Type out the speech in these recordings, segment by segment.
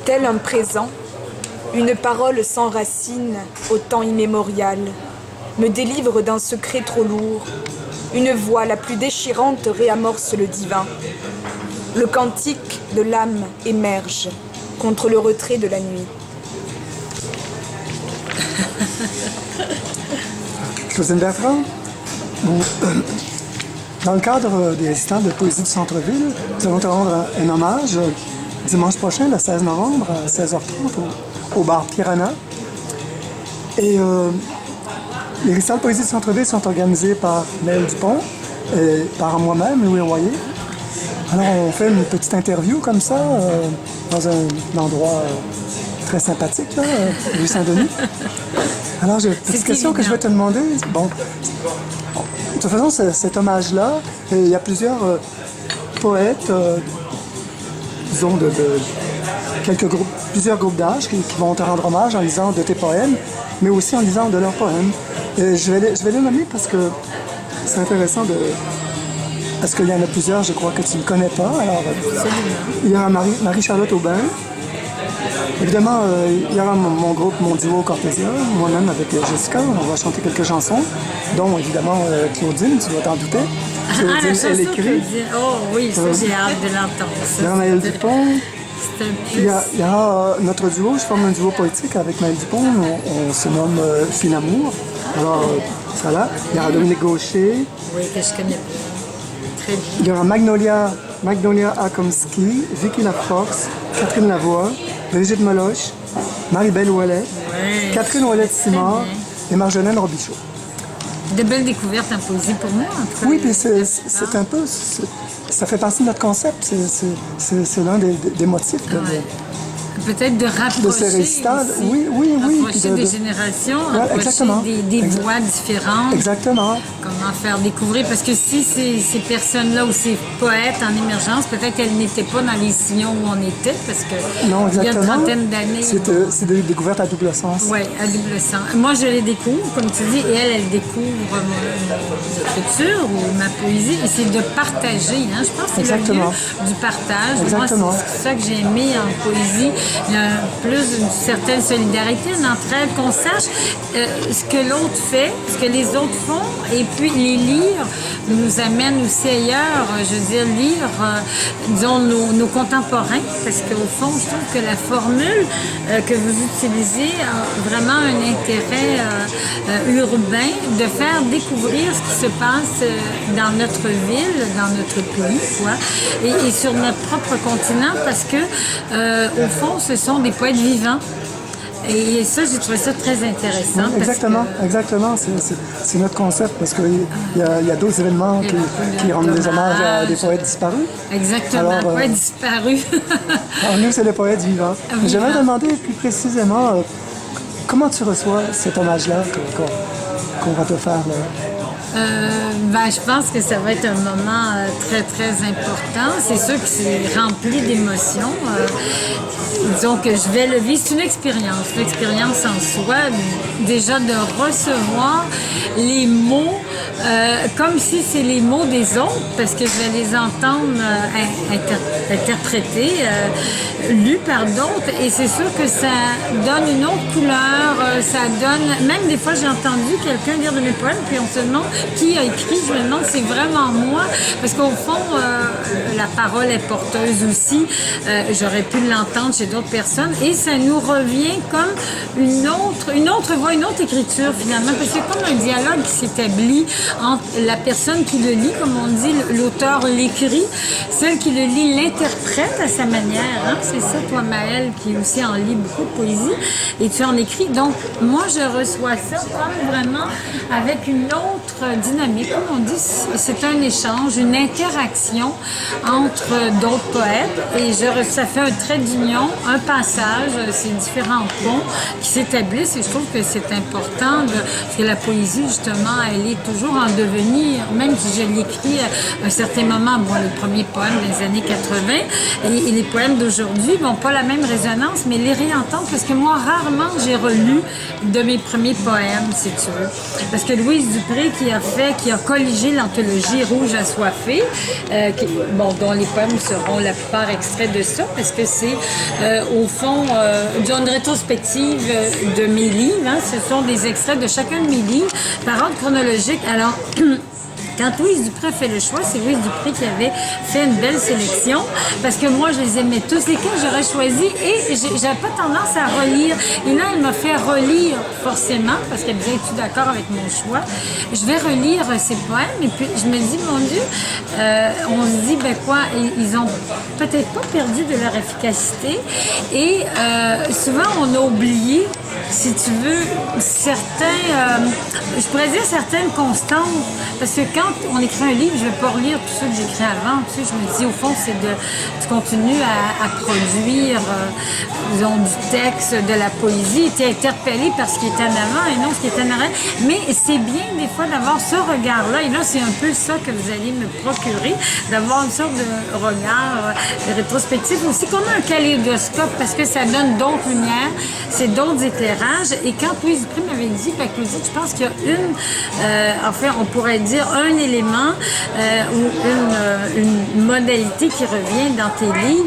Tel un présent, une parole sans racine au temps immémorial me délivre d'un secret trop lourd. Une voix la plus déchirante réamorce le divin. Le cantique de l'âme émerge contre le retrait de la nuit. Josine Bertrand, dans le cadre des récitals de poésie du centre-ville, nous allons te rendre un hommage dimanche prochain, le 16 novembre, à 16h30, au bar Piranha. Et les récitals de poésie du centre-ville sont organisés par Maëlle Dupont et par moi-même, Louis Royer. Alors, on fait une petite interview comme ça, dans un endroit très sympathique, là, rue Saint-Denis. Alors, j'ai une petite question que je vais te demander. Bon, de toute façon, cet hommage-là, il y a plusieurs poètes, disons, de plusieurs groupes d'âge qui vont te rendre hommage en lisant de tes poèmes, mais aussi en lisant de leurs poèmes. Et je vais les nommer parce que c'est intéressant de... Parce qu'il y en a plusieurs, je crois, que tu ne connais pas. Alors, il y aura Marie-Charlotte Aubin. Évidemment, il y aura mon groupe, mon duo Cortésia, moi-même avec Jessica. On va chanter quelques chansons, dont évidemment Claudine, tu dois t'en douter. Claudine, elle écrit. Oh oui, ça, j'ai hâte de l'entendre. Il y aura Maëlle Dupont. Il y aura notre duo, je forme un duo poétique avec Maëlle Dupont. On se nomme Finamour. Alors, ça là. Il y aura Dominique Gaucher. Oui, que je connais pas. Il y aura Magnolia Akomski, Vicky Lafox, Catherine Lavoie, Brigitte Moloche, Marie-Belle Ouellet, Catherine Ouellet-Simard et Marjolaine Robichaud. De belles découvertes en poésie pour moi. Oui, puis c'est un peu... Ça fait partie de notre concept. C'est l'un des motifs peut-être de rapprocher ces récitals. Oui. Rapprocher des générations, rapprocher des voix différentes. Exactement. Comment faire découvrir. Parce que si ces personnes-là ou ces poètes en émergence, peut-être qu'elles n'étaient pas dans les sillons où on était, parce que non, il y a une trentaine d'années... C'est des découvertes à double sens. Oui, à double sens. Moi, je les découvre, comme tu dis, et elle découvre mon écriture ou ma poésie. Et c'est de partager. Hein? Je pense que c'est le lieu du partage. Exactement. Moi, c'est ça que j'ai aimé en poésie. Il y a plus une certaine solidarité, une entraide, qu'on sache ce que l'autre fait, ce que les autres font, et puis les lire nous amène aussi ailleurs. Je veux dire, lire, disons, nos contemporains, parce qu'au fond, je trouve que la formule que vous utilisez a vraiment un intérêt urbain de faire découvrir ce qui se passe dans notre ville, dans notre pays, quoi, et sur notre propre continent, parce que, au fond, ce sont des poètes vivants. Et ça, j'ai trouvé ça très intéressant. Exactement. C'est notre concept, parce qu'il y a d'autres événements qui rendent des hommages à des poètes disparus. Exactement, alors, poètes disparus. Alors nous, c'est les poètes vivants. J'aimerais te demander plus précisément, comment tu reçois cet hommage-là qu'on va te faire là? Je pense que ça va être un moment très, très important. C'est sûr que c'est rempli d'émotions. Disons que je vais le vivre. C'est une expérience en soi. Déjà de recevoir les mots comme si c'est les mots des autres, parce que je vais les entendre interprétés, lus par d'autres. Et c'est sûr que ça donne une autre couleur. Ça donne... Même des fois, j'ai entendu quelqu'un dire de mes poèmes, puis on se demande qui a écrit. Je me demande si c'est vraiment moi, parce qu'au fond, la parole est porteuse aussi. J'aurais pu l'entendre chez d'autres personnes, et ça nous revient comme une autre voix, une autre écriture finalement, parce que comme un dialogue qui s'établit entre la personne qui le lit, comme on dit, l'auteur l'écrit, celle qui le lit l'interprète à sa manière. Hein? C'est ça, toi, Maëlle, qui aussi en lit beaucoup de poésie, et tu en écris. Donc, moi, je reçois ça comme vraiment avec une autre dynamique. Comme on dit, c'est un échange, une interaction entre d'autres poètes, et ça fait un trait d'union, un passage, ces différents ponts qui s'établissent, et je trouve que c'est important, parce que la poésie, justement, elle est toujours en devenir, même si je l'écris à un certain moment, bon, les premiers poèmes des années 80 et les poèmes d'aujourd'hui n'ont pas la même résonance, mais les réentendre, parce que moi, rarement j'ai relu de mes premiers poèmes, si tu veux. Parce que Louise Dupré, qui a colligé l'anthologie Rouge assoiffé, dont les poèmes seront la plupart extraits de ça, parce que c'est, au fond, une rétrospective de mes livres. Hein. Ce sont des extraits de chacun de mes livres par ordre chronologique. Alors, quand Louise Dupré fait le choix, c'est Louise Dupré qui avait fait une belle sélection, parce que moi, je les aimais tous, lesquels j'aurais choisi, et j'avais pas tendance à relire. Et là, elle m'a fait relire forcément, parce qu'elle me disait, es-tu d'accord avec mon choix? Je vais relire ses poèmes, et puis je me dis, mon Dieu, on se dit, ben quoi, ils ont peut-être pas perdu de leur efficacité, et souvent, on a oublié, si tu veux, je pourrais dire certaines constantes, parce que quand on écrit un livre, je ne vais pas relire tout ce que j'écris avant. Tu sais, je me dis, au fond, tu continues à produire, disons, du texte, de la poésie, tu es interpellé par ce qui est en avant et non ce qui est en arrière. Mais c'est bien, des fois, d'avoir ce regard-là. Et là, c'est un peu ça que vous allez me procurer, d'avoir une sorte de regard rétrospectif aussi, comme un kaléidoscope, parce que ça donne d'autres lumières, c'est d'autres éclairages. Et quand Louise Dupré m'avait dit, Claudie, je pense qu'il y a enfin, on pourrait dire un élément ou une modalité qui revient dans tes livres.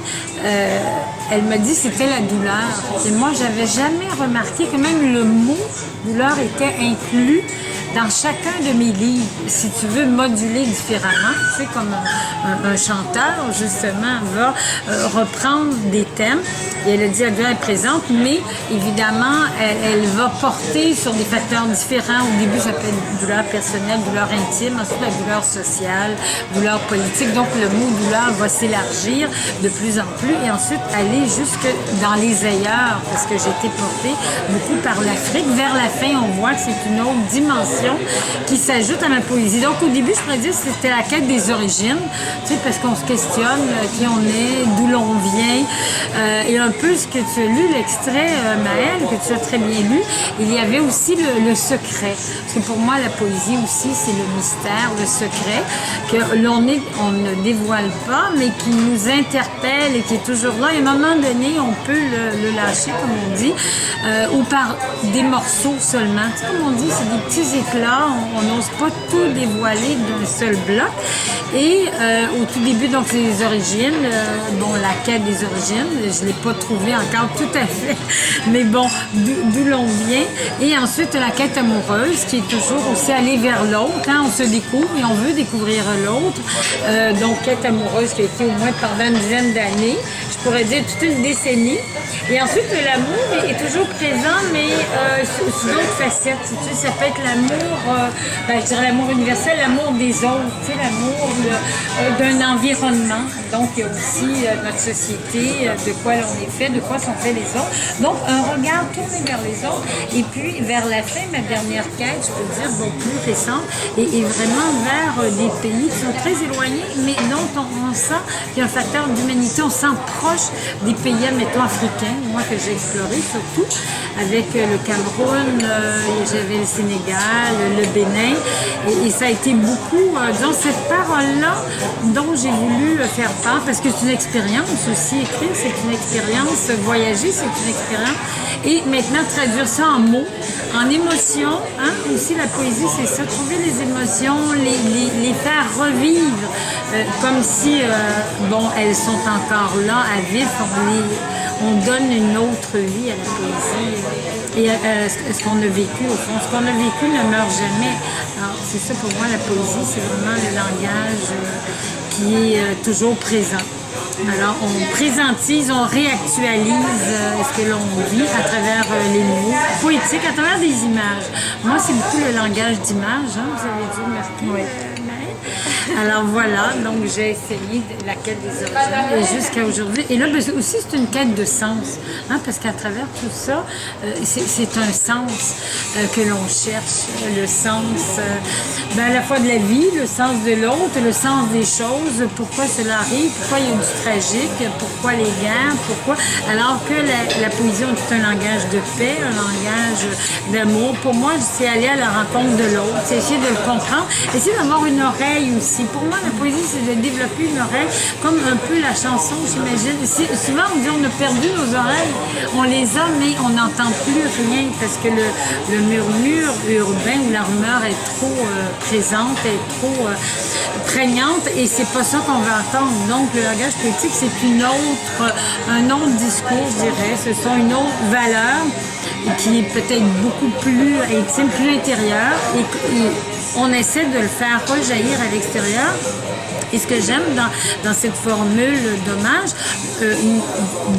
Elle m'a dit c'était la douleur. Et moi, j'avais jamais remarqué que même le mot douleur était inclus dans chacun de mes livres, si tu veux moduler différemment, tu sais, comme un chanteur, justement, va reprendre des thèmes, et elle a dit, la douleur est présente, mais évidemment, elle va porter sur des facteurs différents. Au début, ça peut être douleur personnelle, douleur intime, ensuite la douleur sociale, douleur politique, donc le mot douleur va s'élargir de plus en plus, et ensuite aller jusque dans les ailleurs, parce que j'ai été portée beaucoup par l'Afrique. Vers la fin, on voit que c'est une autre dimension qui s'ajoute à ma poésie. Donc, au début, je pourrais dire que c'était la quête des origines, tu sais, parce qu'on se questionne qui on est, d'où l'on vient. Et un peu ce que tu as lu, l'extrait, Maëlle, que tu as très bien lu, il y avait aussi le secret. Parce que pour moi, la poésie aussi, c'est le mystère, le secret, que on ne dévoile pas, mais qui nous interpelle et qui est toujours là. Et à un moment donné, on peut le lâcher, comme on dit, ou par des morceaux seulement. Tu sais, comme on dit, c'est des petits éclats. On n'ose pas tout dévoiler d'un seul bloc. Et au tout début, donc, les origines, la quête des origines, je ne l'ai pas trouvé encore tout à fait, mais bon, d'où l'on vient. Et ensuite, la quête amoureuse, qui est toujours aussi aller vers l'autre. Hein, on se découvre et on veut découvrir l'autre. Donc, quête amoureuse qui a été au moins pendant une dizaine d'années, je pourrais dire toute une décennie. Et ensuite, l'amour est toujours présent, mais sous d'autres facettes. Tu sais, ça peut être l'amour, je dirais l'amour universel, l'amour des autres, tu sais, l'amour d'un environnement. Donc, il y a aussi notre société, de quoi l'on est fait, de quoi sont faits les autres. Donc, un regard tourné vers les autres. Et puis, vers la fin, ma dernière quête, je peux dire, plus récente, et vraiment vers des pays qui sont très éloignés, mais dont on sent qu'il y a un facteur d'humanité. On sent proche des pays, mettons, africains, moi que j'ai exploré surtout, avec le Cameroun, j'avais le Sénégal, le Bénin, et ça a été beaucoup, disons, cette parole-là dont j'ai voulu faire part, parce que c'est une expérience aussi, écrire, c'est une expérience, voyager, c'est une expérience, et maintenant traduire ça en mots, en émotions, hein, aussi la poésie, c'est ça, trouver les émotions, les faire revivre, comme si, elles sont encore là, à vif, on donne une autre vie à la poésie. Et ce qu'on a vécu, au fond, ce qu'on a vécu ne meurt jamais. Alors, c'est ça pour moi, la poésie, c'est vraiment le langage qui est toujours présent. Alors, on présentise, on réactualise ce que l'on vit à travers les mots poétiques, à travers des images. Moi, c'est beaucoup le langage d'images, hein, vous avez dit, merci. Oui. Alors voilà, donc j'ai essayé la quête des origines et jusqu'à aujourd'hui. Et là, ben, aussi, c'est une quête de sens, hein, parce qu'à travers tout ça, c'est un sens que l'on cherche, le sens ben, à la fois de la vie, le sens de l'autre, le sens des choses, pourquoi cela arrive, pourquoi il y a du tragique, pourquoi les guerres, pourquoi... Alors que la poésie est un langage de paix, un langage d'amour. Pour moi, c'est aller à la rencontre de l'autre, c'est essayer de le comprendre, essayer d'avoir une oreille aussi. Pour moi, la poésie, c'est de développer une oreille, comme un peu la chanson, j'imagine. Souvent, on dit on a perdu nos oreilles, on les a, mais on n'entend plus rien parce que le murmure urbain ou la rumeur est trop présente, est trop prégnante, et c'est pas ça qu'on va entendre. Donc, le langage poétique, c'est un autre discours, je dirais. Ce sont une autre valeur qui est peut-être beaucoup plus intime, plus intérieure, et on essaie de le faire rejaillir à l'extérieur. Et ce que j'aime dans cette formule d'hommage,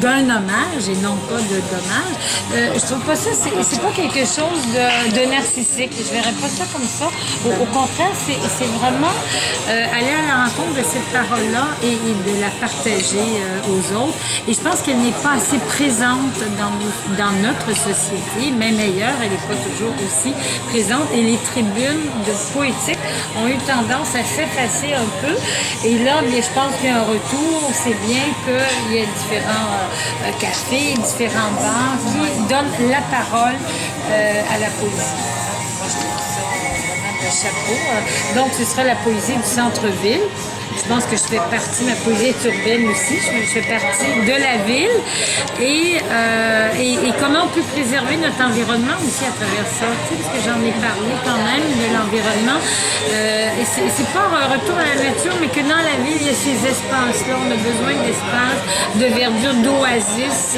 d'un hommage et non pas de dommage, je trouve pas ça, c'est pas quelque chose de narcissique. Je verrais pas ça comme ça. Au contraire, c'est vraiment aller à la rencontre de cette parole-là et de la partager aux autres. Et je pense qu'elle n'est pas assez présente dans notre société, même ailleurs, elle n'est pas toujours aussi présente. Et les tribunes de poétique ont eu tendance à s'effacer un peu. Et là, bien, je pense qu'il y a un retour. C'est bien qu'il y ait différents cafés, différents bars qui donnent la parole à la poésie. Moi, je trouve ça vraiment de chapeau. Donc, ce sera la poésie du centre-ville. Je pense que je fais partie, ma poésie est urbaine aussi, je fais partie de la ville. Et comment on peut préserver notre environnement aussi à travers ça, tu sais, parce que j'en ai parlé quand même de l'environnement. Et c'est pas un retour à la nature, mais que dans la ville, il y a ces espaces-là. On a besoin d'espaces, de verdure, d'oasis,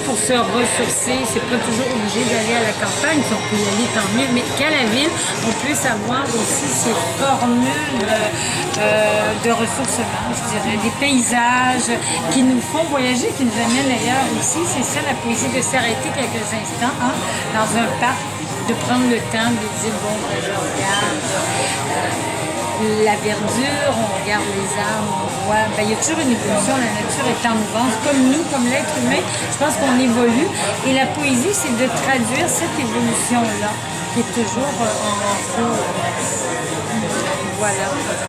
pour se ressourcer. C'est pas toujours obligé d'aller à la campagne, si on peut y aller, tant mieux, mais qu'à la ville, on puisse avoir aussi ces formules de ressourcement, je dirais, des paysages qui nous font voyager, qui nous amènent ailleurs aussi. C'est ça la poésie, de s'arrêter quelques instants dans un parc, de prendre le temps de dire, bon, je regarde la verdure, on regarde les arbres, on voit, il y a toujours une évolution, la nature est en mouvance, comme nous, comme l'être humain, je pense qu'on évolue, et la poésie, c'est de traduire cette évolution-là, qui est toujours en cours. Voilà.